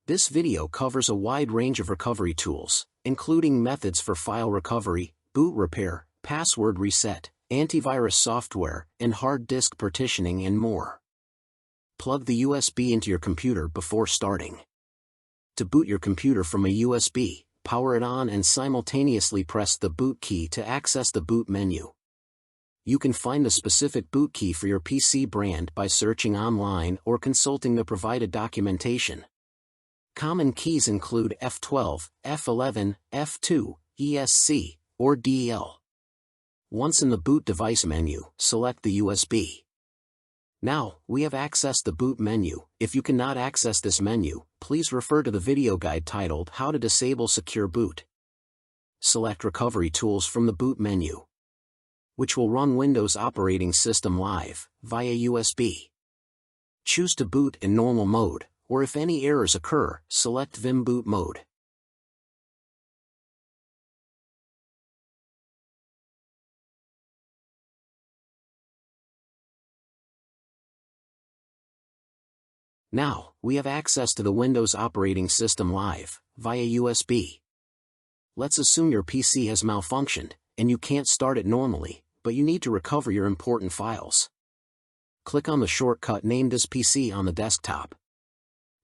This video covers a wide range of recovery tools, including methods for file recovery, boot repair, password reset, antivirus software, and hard disk partitioning and more. Plug the USB into your computer before starting. To boot your computer from a USB, power it on and simultaneously press the boot key to access the boot menu. You can find the specific boot key for your PC brand by searching online or consulting the provided documentation. Common keys include F12, F11, F2, ESC, or DL. Once in the boot device menu, select the USB. Now, we have accessed the boot menu. If you cannot access this menu, please refer to the video guide titled How to Disable Secure Boot. Select Recovery Tools from the boot menu, which will run Windows operating system live, via USB. Choose to boot in normal mode, or if any errors occur, select Vim boot mode. Now, we have access to the Windows operating system live, via USB. Let's assume your PC has malfunctioned, and you can't start it normally, but you need to recover your important files. Click on the shortcut named as PC on the desktop.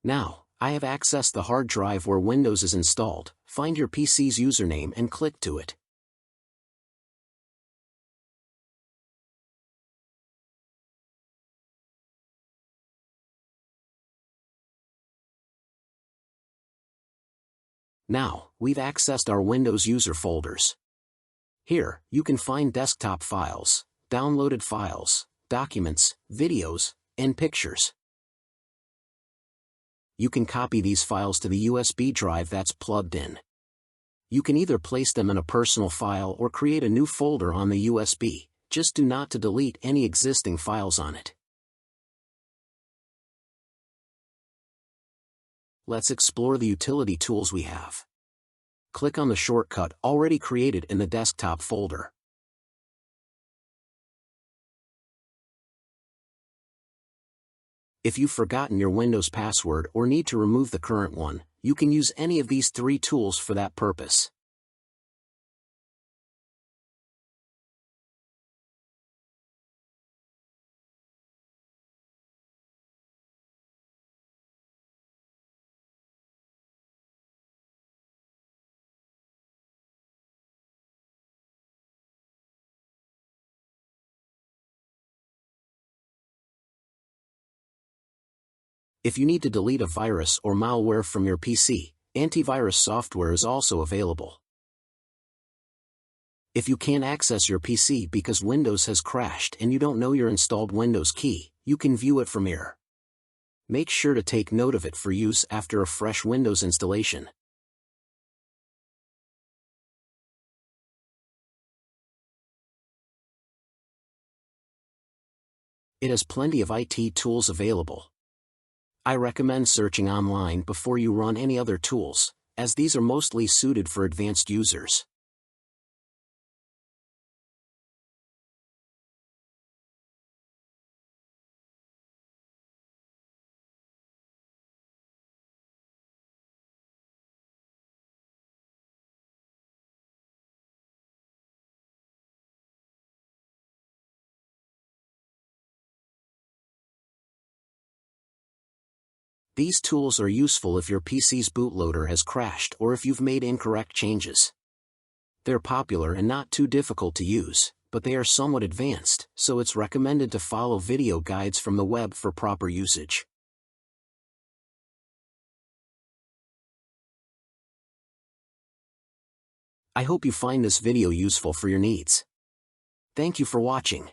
Now, I have accessed the hard drive where Windows is installed. Find your PC's username and click to it. Now, we've accessed our Windows user folders. Here, you can find desktop files, downloaded files, documents, videos, and pictures. You can copy these files to the USB drive that's plugged in. You can either place them in a personal file or create a new folder on the USB, just do not to delete any existing files on it. Let's explore the utility tools we have. Click on the shortcut already created in the desktop folder. If you've forgotten your Windows password or need to remove the current one, you can use any of these three tools for that purpose. If you need to delete a virus or malware from your PC, antivirus software is also available. If you can't access your PC because Windows has crashed and you don't know your installed Windows key, you can view it from here. Make sure to take note of it for use after a fresh Windows installation. It has plenty of IT tools available. I recommend searching online before you run any other tools, as these are mostly suited for advanced users. These tools are useful if your PC's bootloader has crashed or if you've made incorrect changes. They're popular and not too difficult to use, but they are somewhat advanced, so it's recommended to follow video guides from the web for proper usage. I hope you find this video useful for your needs. Thank you for watching.